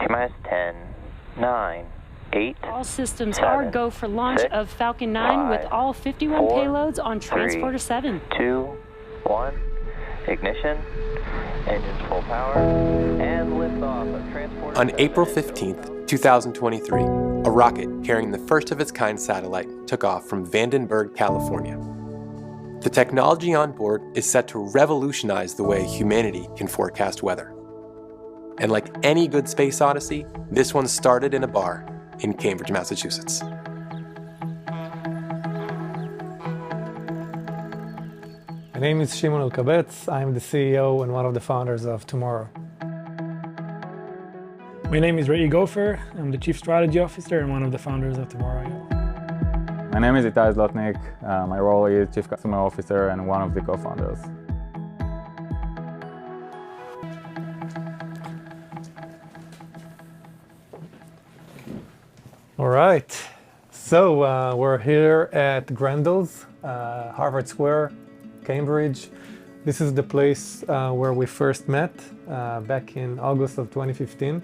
T-minus 10, 9, 8, All systems 7, are go for launch 6, of Falcon 9 with 5, all 51 4, payloads on Transporter 7. 2, 1, ignition, engines full power, and liftoff of Transporter 7. On April 15th, 2023, a rocket carrying the first of its kind satellite took off from Vandenberg, California. The technology on board is set to revolutionize the way humanity can forecast weather. And like any good space odyssey, this one started in a bar in Cambridge, Massachusetts. My name is Shimon Elkabetz. I'm the CEO and one of the founders of Tomorrow. My name is Ray Gopher. I'm the Chief Strategy Officer and one of the founders of Tomorrow. My name is Itai Zlotnik. My role is Chief Customer Officer and one of the co-founders. All right, so we're here at Grendel's, Harvard Square, Cambridge. This is the place where we first met back in August of 2015.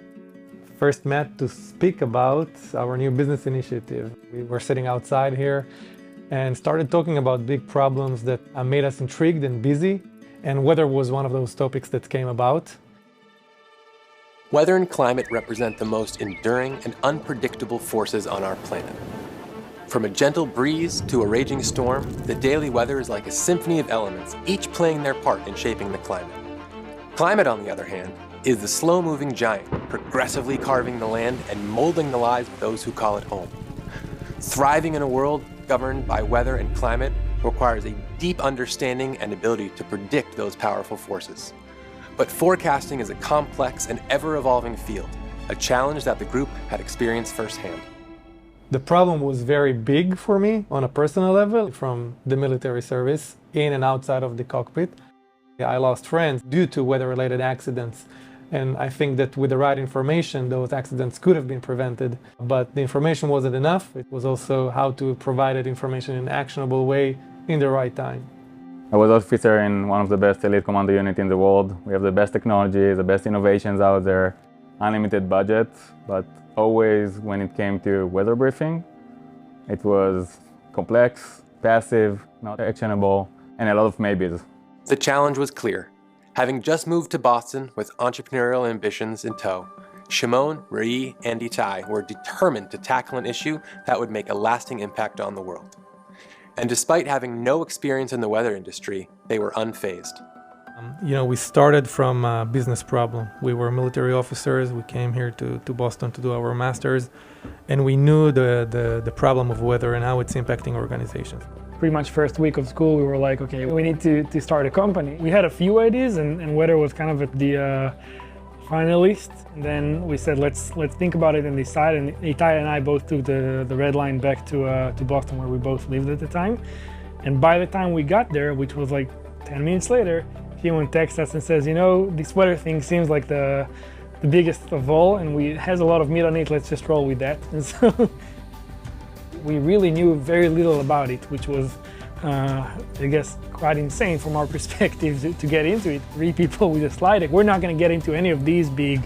First met to speak about our new business initiative. We were sitting outside here and started talking about big problems that made us intrigued and busy, and weather was one of those topics that came about. Weather and climate represent the most enduring and unpredictable forces on our planet. From a gentle breeze to a raging storm, the daily weather is like a symphony of elements, each playing their part in shaping the climate. Climate, on the other hand, is the slow-moving giant, progressively carving the land and molding the lives of those who call it home. Thriving in a world governed by weather and climate requires a deep understanding and ability to predict those powerful forces. But forecasting is a complex and ever-evolving field, a challenge that the group had experienced firsthand. The problem was very big for me on a personal level from the military service, in and outside of the cockpit. I lost friends due to weather-related accidents, and I think that with the right information, those accidents could have been prevented. But the information wasn't enough. It was also how to provide that information in an actionable way in the right time. I was officer in one of the best elite commando units in the world. We have the best technology, the best innovations out there, unlimited budget, but always when it came to weather briefing, it was complex, passive, not actionable, and a lot of maybes. The challenge was clear. Having just moved to Boston with entrepreneurial ambitions in tow, Shimon, Rai, and Itai were determined to tackle an issue that would make a lasting impact on the world. And despite having no experience in the weather industry, they were unfazed. We started from a business problem. We were military officers. We came here to Boston to do our masters, and we knew the problem of weather and how it's impacting organizations. Pretty much first week of school, we were like, okay, we need to start a company. We had a few ideas, and weather was kind of at the final list. And then we said, let's think about it and decide. And Itai and I both took the red line back to Boston, where we both lived at the time. And by the time we got there, which was like 10 minutes later, he texts us and says, this weather thing seems like the biggest of all, and it has a lot of meat on it, let's just roll with that. And so we really knew very little about it, which was, I guess, quite insane from our perspective to get into it. 3 people with a slide deck. We're not going to get into any of these big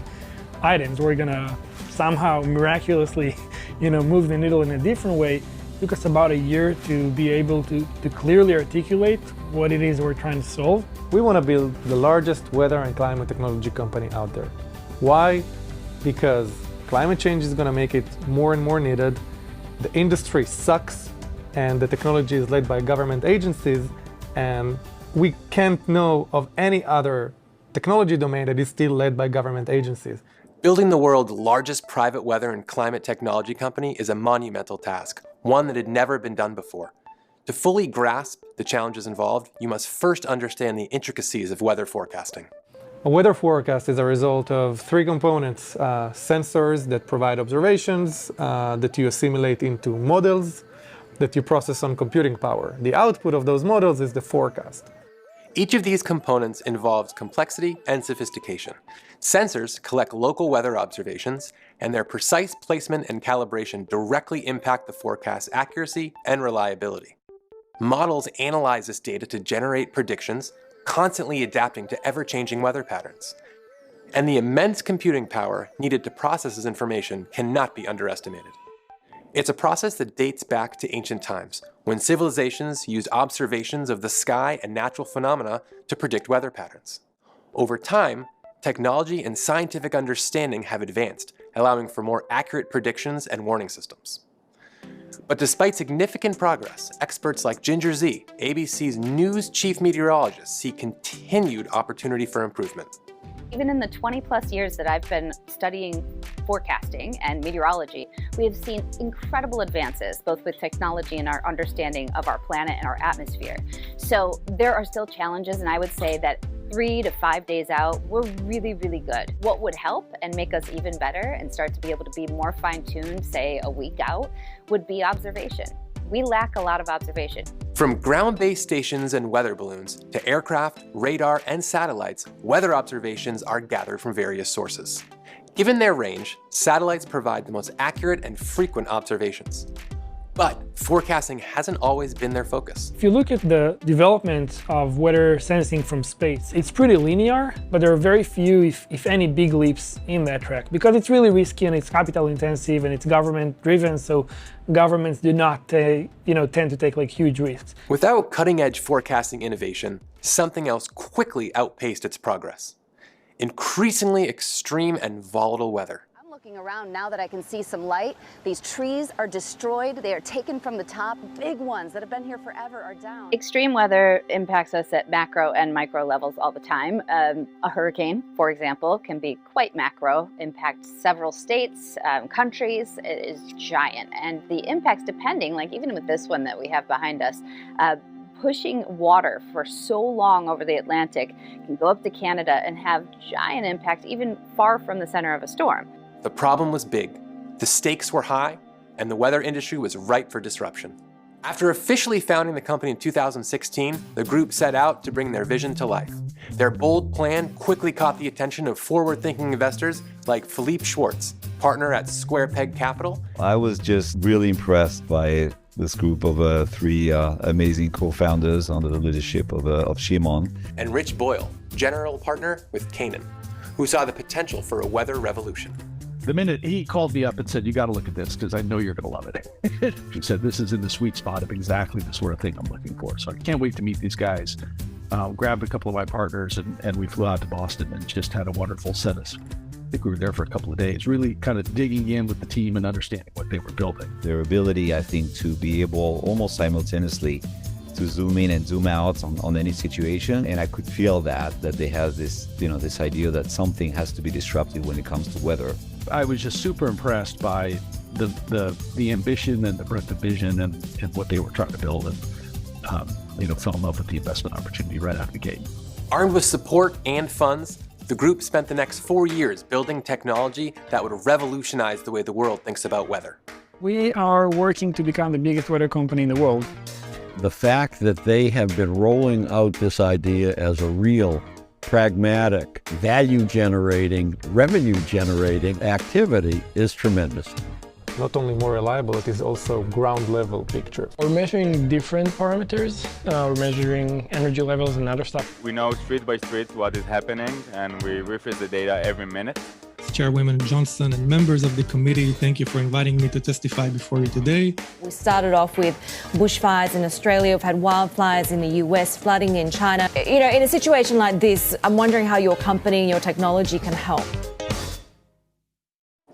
items. We're going to somehow miraculously, move the needle in a different way. It took us about a year to be able to clearly articulate what it is we're trying to solve. We want to build the largest weather and climate technology company out there. Why? Because climate change is going to make it more and more needed. The industry sucks, and the technology is led by government agencies, and we can't know of any other technology domain that is still led by government agencies. Building the world's largest private weather and climate technology company is a monumental task, one that had never been done before. To fully grasp the challenges involved, you must first understand the intricacies of weather forecasting. A weather forecast is a result of 3 components: sensors that provide observations, that you assimilate into models, that you process on computing power. The output of those models is the forecast. Each of these components involves complexity and sophistication. Sensors collect local weather observations, and their precise placement and calibration directly impact the forecast's accuracy and reliability. Models analyze this data to generate predictions, constantly adapting to ever-changing weather patterns. And the immense computing power needed to process this information cannot be underestimated. It's a process that dates back to ancient times, when civilizations used observations of the sky and natural phenomena to predict weather patterns. Over time, technology and scientific understanding have advanced, allowing for more accurate predictions and warning systems. But despite significant progress, experts like Ginger Z, ABC's news chief meteorologist, see continued opportunity for improvement. Even in the 20+ years that I've been studying forecasting and meteorology, we have seen incredible advances, both with technology and our understanding of our planet and our atmosphere. So there are still challenges, and I would say that 3 to 5 days out, we're really, really good. What would help and make us even better and start to be able to be more fine-tuned, say a week out, would be observation. We lack a lot of observation. From ground-based stations and weather balloons to aircraft, radar, and satellites, weather observations are gathered from various sources. Given their range, satellites provide the most accurate and frequent observations. But forecasting hasn't always been their focus. If you look at the development of weather sensing from space, it's pretty linear, but there are very few, if any, big leaps in that track because it's really risky and it's capital intensive and it's government driven, so governments do not tend to take like huge risks. Without cutting-edge forecasting innovation, something else quickly outpaced its progress: increasingly extreme and volatile weather. Looking around now that I can see some light, these trees are destroyed. They are taken from the top. Big ones that have been here forever are down. Extreme weather impacts us at macro and micro levels all the time. A hurricane, for example, can be quite macro, impact several states, countries. It is giant. And the impacts, depending, like even with this one that we have behind us, pushing water for so long over the Atlantic can go up to Canada and have giant impact even far from the center of a storm. The problem was big, the stakes were high, and the weather industry was ripe for disruption. After officially founding the company in 2016, the group set out to bring their vision to life. Their bold plan quickly caught the attention of forward-thinking investors like Philippe Schwartz, partner at Square Peg Capital. I was just really impressed by this group of 3 amazing co-founders under the leadership of Shimon. And Rich Boyle, general partner with Canaan, who saw the potential for a weather revolution. The minute he called me up and said, "You got to look at this because I know you're going to love it." He said, "This is in the sweet spot of exactly the sort of thing I'm looking for." So I can't wait to meet these guys. Grabbed a couple of my partners and we flew out to Boston and just had a wonderful set of, I think we were there for a couple of days, really kind of digging in with the team and understanding what they were building. Their ability, I think, to be able almost simultaneously to zoom in and zoom out on any situation. And I could feel that they have this, this idea that something has to be disruptive when it comes to weather. I was just super impressed by the ambition and the breadth of vision and what they were trying to build, and fell in love with the investment opportunity right out of the gate. Armed with support and funds, the group spent the next 4 years building technology that would revolutionize the way the world thinks about weather. We are working to become the biggest weather company in the world. The fact that they have been rolling out this idea as a real pragmatic, value-generating, revenue-generating activity is tremendous. Not only more reliable, it is also ground-level picture. We're measuring different parameters. We're measuring energy levels and other stuff. We know street by street what is happening, and we refresh the data every minute. Chairwoman Johnson and members of the committee, thank you for inviting me to testify before you today. We started off with bushfires in Australia. We've had wildfires in the US, flooding in China. In a situation like this, I'm wondering how your company and your technology can help.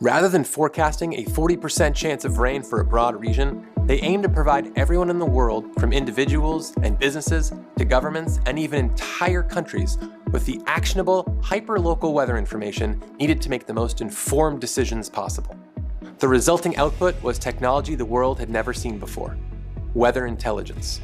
Rather than forecasting a 40% chance of rain for a broad region, they aim to provide everyone in the world, from individuals and businesses to governments and even entire countries, with the actionable, hyper-local weather information needed to make the most informed decisions possible. The resulting output was technology the world had never seen before: weather intelligence.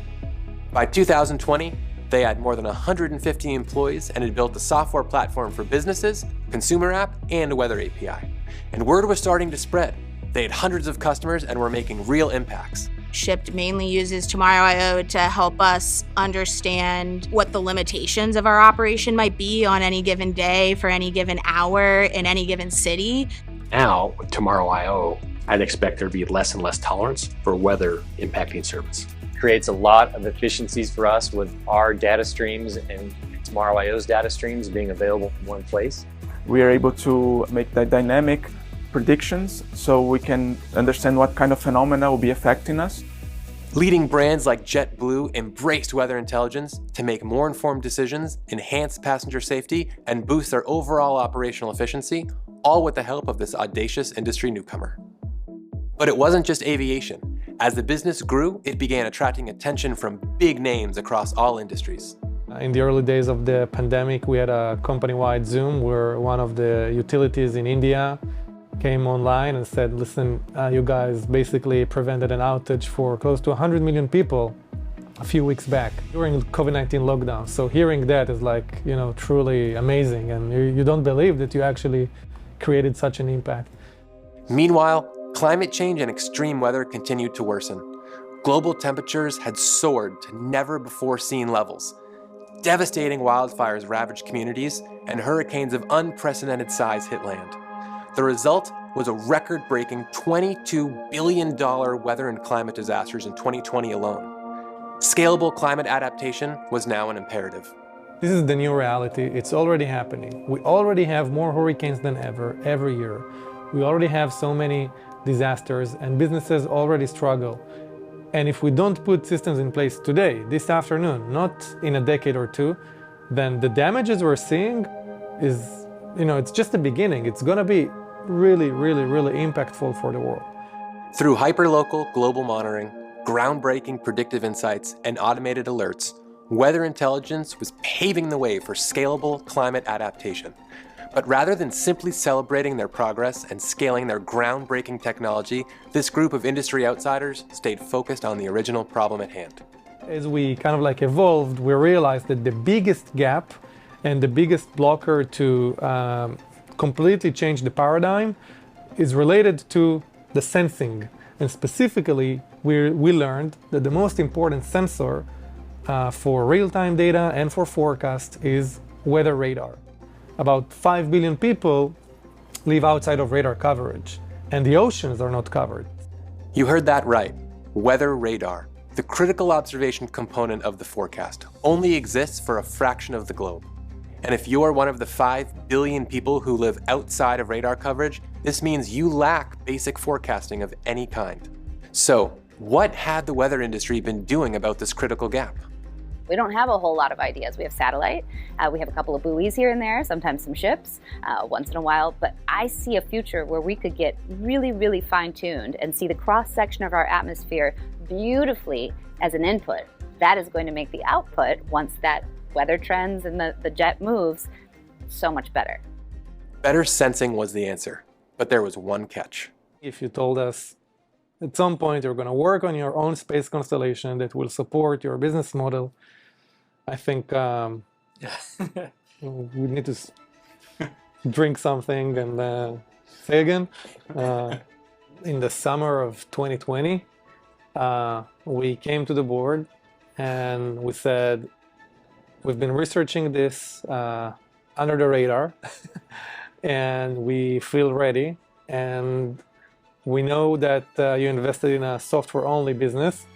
By 2020, they had more than 150 employees and had built a software platform for businesses, consumer app, and a weather API. And word was starting to spread. They had hundreds of customers and were making real impacts. Shipt mainly uses Tomorrow.io to help us understand what the limitations of our operation might be on any given day, for any given hour, in any given city. Now, with Tomorrow.io, I'd expect there to be less and less tolerance for weather impacting service. Creates a lot of efficiencies for us with our data streams and Tomorrow.io's data streams being available in one place. We are able to make the dynamic predictions so we can understand what kind of phenomena will be affecting us. Leading brands like JetBlue embraced weather intelligence to make more informed decisions, enhance passenger safety, and boost their overall operational efficiency, all with the help of this audacious industry newcomer. But it wasn't just aviation. As the business grew, it began attracting attention from big names across all industries. In the early days of the pandemic, we had a company-wide Zoom where one of the utilities in India came online and said, listen, you guys basically prevented an outage for close to 100 million people a few weeks back during COVID-19 lockdown. So hearing that is like, truly amazing. And you don't believe that you actually created such an impact. Meanwhile, climate change and extreme weather continued to worsen. Global temperatures had soared to never-before-seen levels. Devastating wildfires ravaged communities, and hurricanes of unprecedented size hit land. The result was a record-breaking $22 billion weather and climate disasters in 2020 alone. Scalable climate adaptation was now an imperative. This is the new reality. It's already happening. We already have more hurricanes than ever, every year. We already have so many disasters, and businesses already struggle. And if we don't put systems in place today, this afternoon, not in a decade or two, then the damages we're seeing is, it's just the beginning. It's going to be really, really, really impactful for the world. Through hyperlocal global monitoring, groundbreaking predictive insights, and automated alerts, weather intelligence was paving the way for scalable climate adaptation. But rather than simply celebrating their progress and scaling their groundbreaking technology, this group of industry outsiders stayed focused on the original problem at hand. As we kind of evolved, we realized that the biggest gap and the biggest blocker to completely change the paradigm is related to the sensing. And specifically, we learned that the most important sensor for real-time data and for forecast is weather radar. About 5 billion people live outside of radar coverage, and the oceans are not covered. You heard that right. Weather radar, the critical observation component of the forecast, only exists for a fraction of the globe. And if you're one of the 5 billion people who live outside of radar coverage, this means you lack basic forecasting of any kind. So, what had the weather industry been doing about this critical gap? We don't have a whole lot of ideas. We have satellite, we have a couple of buoys here and there, sometimes some ships once in a while, but I see a future where we could get really, really fine-tuned and see the cross-section of our atmosphere beautifully as an input. That is going to make the output, once that weather trends and the jet moves, so much better. Better sensing was the answer, but there was one catch. If you told us at some point you're going to work on your own space constellation that will support your business model, I think we need to drink something and say again. In the summer of 2020, we came to the board and we said, we've been researching this under the radar and we feel ready. And we know that you invested in a software-only business,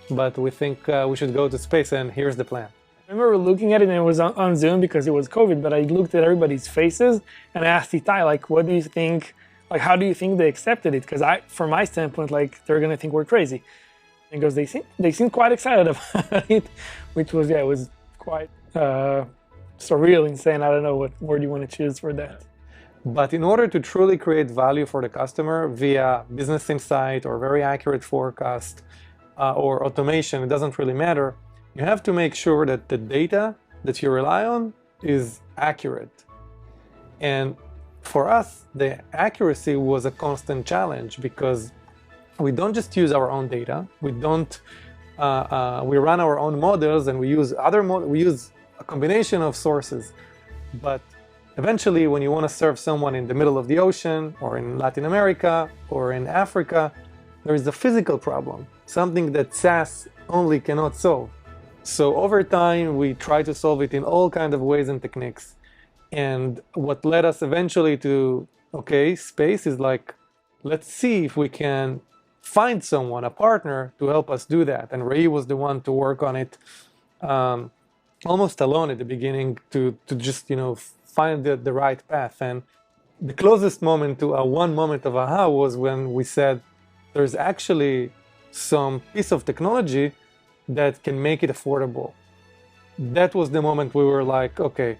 but we think we should go to space, and here's the plan. I remember looking at it, and it was on Zoom because it was COVID, but I looked at everybody's faces and I asked Itai, what do you think, how do you think they accepted it? Because from my standpoint, they're going to think we're crazy. And because they seem quite excited about it, which was, it was quite surreal, insane. I don't know what word you want to choose for that. But in order to truly create value for the customer via business insight or very accurate forecast or automation, it doesn't really matter, you have to make sure that the data that you rely on is accurate. And for us, the accuracy was a constant challenge because we don't just use our own data. We run our own models and we use we use a combination of sources. But eventually, when you want to serve someone in the middle of the ocean or in Latin America or in Africa, there is a physical problem, something that SAS only cannot solve. So over time, we try to solve it in all kinds of ways and techniques. And what led us eventually to, okay, space is let's see if we can find someone, a partner, to help us do that. And Ray was the one to work on it. almost alone at the beginning to just, find the right path. And the closest moment to a one moment of aha was when we said, there's actually some piece of technology that can make it affordable. That was the moment we were like, okay,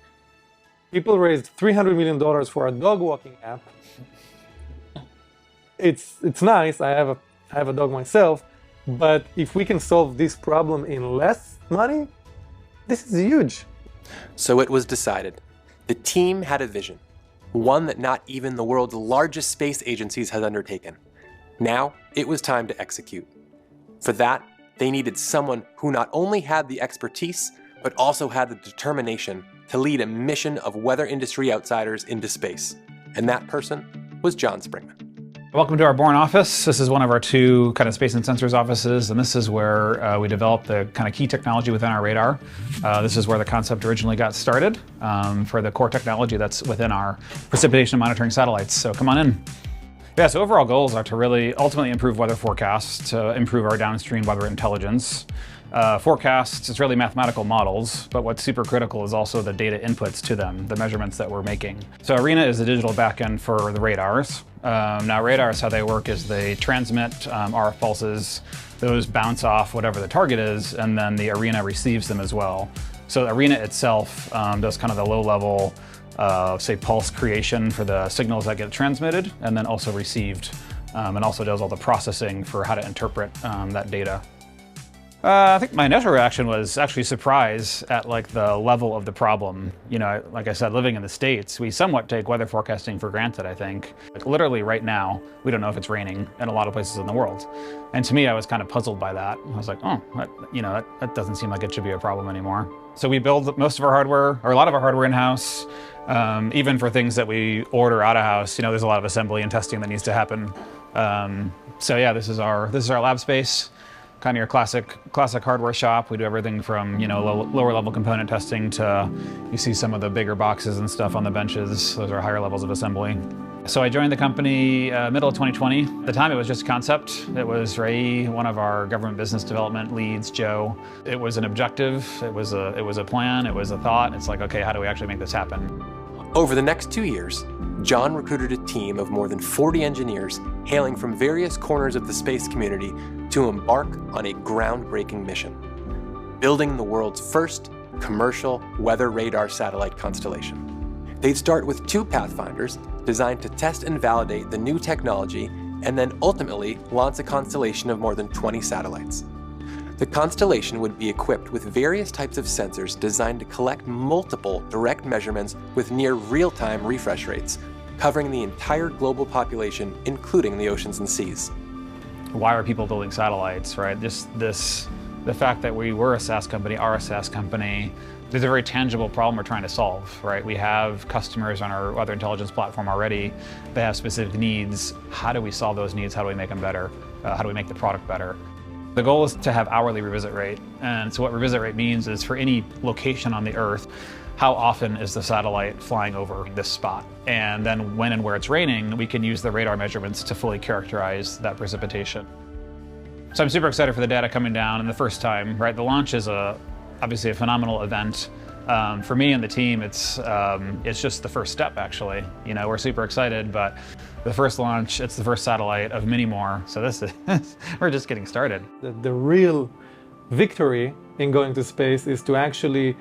people raised $300 million for a dog walking app. It's nice, I have a dog myself, but if we can solve this problem in less money, this is huge. So it was decided. The team had a vision, one that not even the world's largest space agencies had undertaken. Now it was time to execute. For that, they needed someone who not only had the expertise, but also had the determination to lead a mission of weather industry outsiders into space. And that person was John Springman. Welcome to our Bourne office. This is one of our two kind of space and sensors offices, and this is where we develop the kind of key technology within our radar. This is where the concept originally got started for the core technology that's within our precipitation monitoring satellites. So come on in. Yeah, so overall goals are to really ultimately improve weather forecasts, to improve our downstream weather intelligence. Forecasts, it's really mathematical models, but what's super critical is also the data inputs to them, the measurements that we're making. So ARENA is the digital backend for the radars. Now radars, how they work is they transmit RF pulses, those bounce off whatever the target is, and then the ARENA receives them as well. So ARENA itself does kind of the low-level, say, pulse creation for the signals that get transmitted, and then also received, and also does all the processing for how to interpret that data. I think my initial reaction was actually surprise at like the level of the problem. Like I said, living in the States, we somewhat take weather forecasting for granted, I think. Like literally right now, we don't know if it's raining in a lot of places in the world. And to me, I was kind of puzzled by that. I was like, oh, that doesn't seem like it should be a problem anymore. So we build most of our hardware, or a lot of our hardware in-house. Even for things that we order out of house, there's a lot of assembly and testing that needs to happen. So yeah, this is our lab space. Kind of your classic hardware shop. We do everything from lower level component testing to you see some of the bigger boxes and stuff on the benches. Those are higher levels of assembly. So I joined the company middle of 2020. At the time it was just a concept. It was Ray, one of our government business development leads, Joe. It was an objective. It was a plan. It was a thought. It's like, okay, how do we actually make this happen? Over the next 2 years, John recruited a team of more than 40 engineers hailing from various corners of the space community to embark on a groundbreaking mission, building the world's first commercial weather radar satellite constellation. They'd start with 2 Pathfinders designed to test and validate the new technology, and then ultimately launch a constellation of more than 20 satellites. The constellation would be equipped with various types of sensors designed to collect multiple direct measurements with near real-time refresh rates, covering the entire global population, including the oceans and seas. Why are people building satellites, right? The fact that we were a SaaS company, are a SaaS company, there's a very tangible problem we're trying to solve, right? We have customers on our weather intelligence platform already. They have specific needs. How do we solve those needs? How do we make them better? How do we make the product better? The goal is to have hourly revisit rate. And so what revisit rate means is for any location on the Earth, how often is the satellite flying over this spot? And then when and where it's raining, we can use the radar measurements to fully characterize that precipitation. So I'm super excited for the data coming down and the first time, right? The launch is obviously a phenomenal event. For me and the team, it's just the first step, actually. We're super excited, but the first launch, it's the first satellite of many more. So this is, we're just getting started. The real victory in going to space is to actually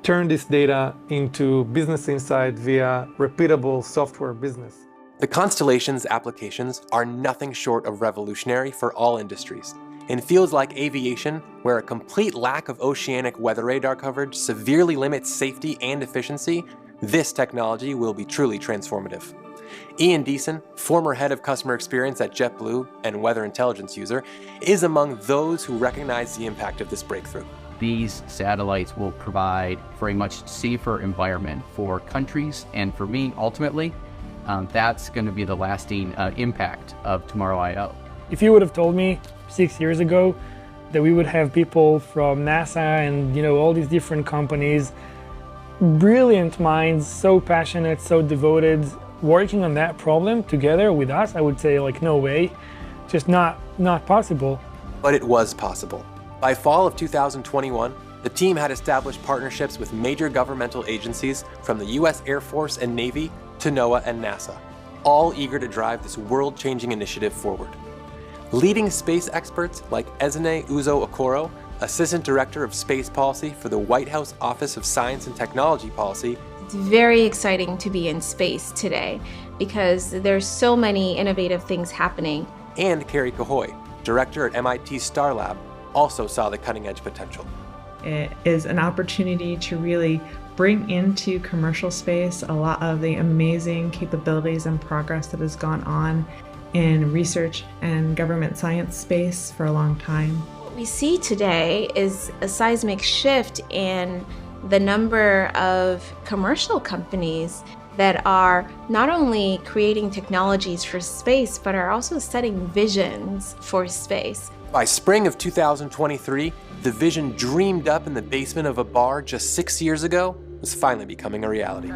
turn this data into business insight via repeatable software business. The constellation's applications are nothing short of revolutionary for all industries. In fields like aviation, where a complete lack of oceanic weather radar coverage severely limits safety and efficiency, this technology will be truly transformative. Ian Deason, former head of customer experience at JetBlue and weather intelligence user, is among those who recognize the impact of this breakthrough. These satellites will provide for a much safer environment for countries, and for me, ultimately, that's going to be the lasting impact of Tomorrow I/O. If you would have told me 6 years ago that we would have people from NASA and all these different companies, brilliant minds, so passionate, so devoted, working on that problem together with us, I would say like no way, just not possible. But it was possible. By fall of 2021, The team had established partnerships with major governmental agencies from the US Air Force and Navy to NOAA and NASA, all eager to drive this world-changing initiative forward. Leading space experts like Ezene Uzo-Okoro, Assistant Director of Space Policy for the White House Office of Science and Technology Policy. It's very exciting to be in space today because there's so many innovative things happening. And Carrie Cahoy, Director at MIT Starlab, also saw the cutting-edge potential. It is an opportunity to really bring into commercial space a lot of the amazing capabilities and progress that has gone on in research and government science space for a long time. What we see today is a seismic shift in the number of commercial companies that are not only creating technologies for space, but are also setting visions for space. By spring of 2023, the vision dreamed up in the basement of a bar just 6 years ago was finally becoming a reality.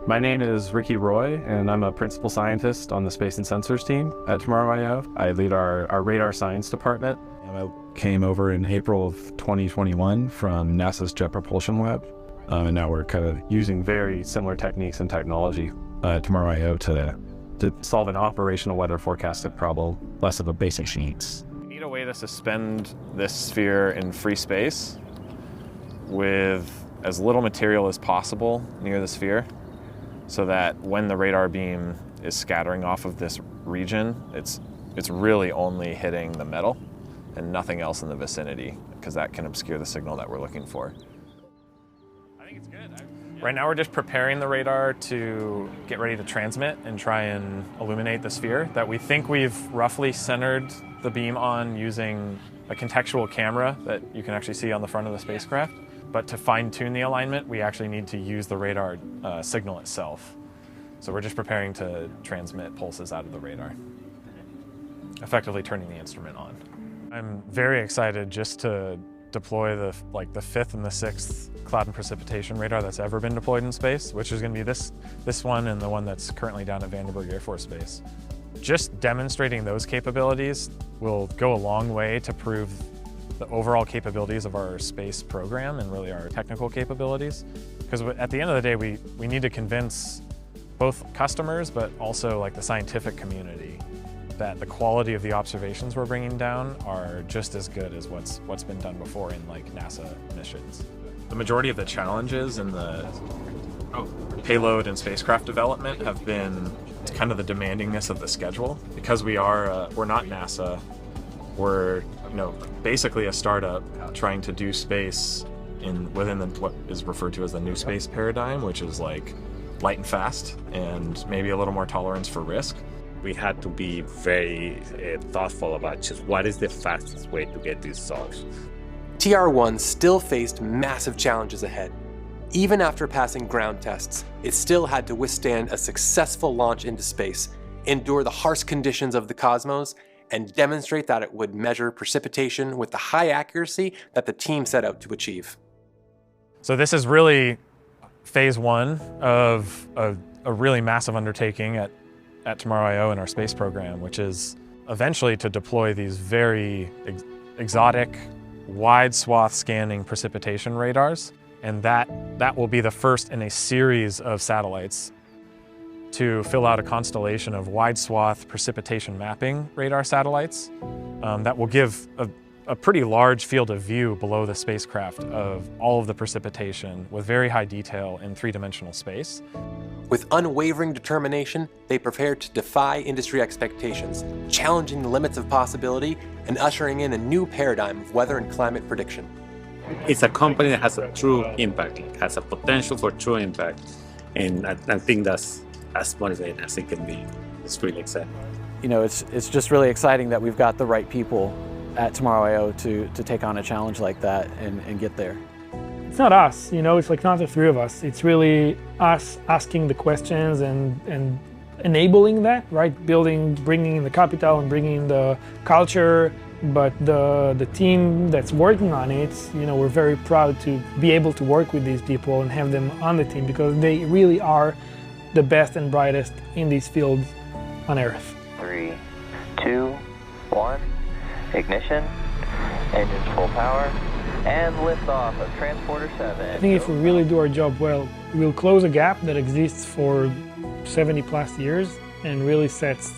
My name is Ricky Roy, and I'm a principal scientist on the Space and Sensors team at Tomorrow.io. I lead our radar science department. I came over in April of 2021 from NASA's Jet Propulsion Lab, and now we're kind of using very similar techniques and technology at Tomorrow.io to solve an operational weather forecasting problem, less of a basic needs. We need a way to suspend this sphere in free space with as little material as possible near the sphere, so that when the radar beam is scattering off of this region, it's really only hitting the metal and nothing else in the vicinity, because that can obscure the signal that we're looking for. I think it's good. Right now we're just preparing the radar to get ready to transmit and try and illuminate the sphere that we think we've roughly centered the beam on using a contextual camera that you can actually see on the front of the spacecraft. But to fine-tune the alignment, we actually need to use the radar signal itself. So we're just preparing to transmit pulses out of the radar, effectively turning the instrument on. I'm very excited just to deploy the 5th and the 6th cloud and precipitation radar that's ever been deployed in space, which is going to be this one and the one that's currently down at Vandenberg Air Force Base. Just demonstrating those capabilities will go a long way to prove the overall capabilities of our space program and really our technical capabilities. Because at the end of the day, we need to convince both customers, but also the scientific community, that the quality of the observations we're bringing down are just as good as what's been done before in NASA missions. The majority of the challenges in the payload and spacecraft development have been kind of the demandingness of the schedule. Because we're not NASA, we're basically a startup trying to do space within what is referred to as the new space paradigm, which is light and fast and maybe a little more tolerance for risk. We had to be very thoughtful about just what is the fastest way to get this solved. TR-1 still faced massive challenges ahead. Even after passing ground tests, it still had to withstand a successful launch into space, endure the harsh conditions of the cosmos, and demonstrate that it would measure precipitation with the high accuracy that the team set out to achieve. So this is really phase one of a really massive undertaking at Tomorrow.io in our space program, which is eventually to deploy these very exotic, wide swath scanning precipitation radars. And that will be the first in a series of satellites to fill out a constellation of wide swath precipitation mapping radar satellites that will give a pretty large field of view below the spacecraft of all of the precipitation with very high detail in three-dimensional space. With unwavering determination, they prepared to defy industry expectations, challenging the limits of possibility and ushering in a new paradigm of weather and climate prediction. It's a company that has a true impact, has a potential for true impact, and I think that's as motivating as it can be. It's really exciting. It's just really exciting that we've got the right people at Tomorrow.io to take on a challenge like that and get there. It's not us, it's not the three of us. It's really us asking the questions and enabling that, right? Bringing in the capital and bringing in the culture but the team that's working on it, we're very proud to be able to work with these people and have them on the team because they really are the best and brightest in these fields on Earth. 3, 2, 1, ignition, engines full power, and liftoff of Transporter 7. I think if we really do our job well, we'll close a gap that exists for 70 plus years and really sets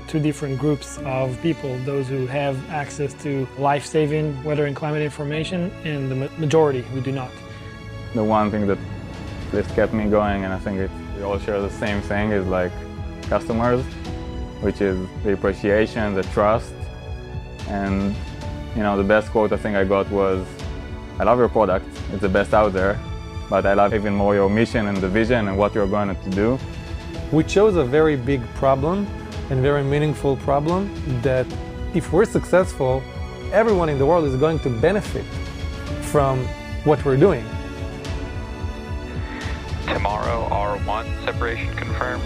two different groups of people, those who have access to life-saving weather and climate information and the majority who do not. The one thing that this kept me going, and I think we all share the same thing, is like customers, which is the appreciation, the trust. And the best quote I think I got was, "I love your product, it's the best out there, but I love even more your mission and the vision and what you're going to do." We chose a very big problem and very meaningful problem that if we're successful, everyone in the world is going to benefit from what we're doing. Tomorrow, R1 separation confirmed.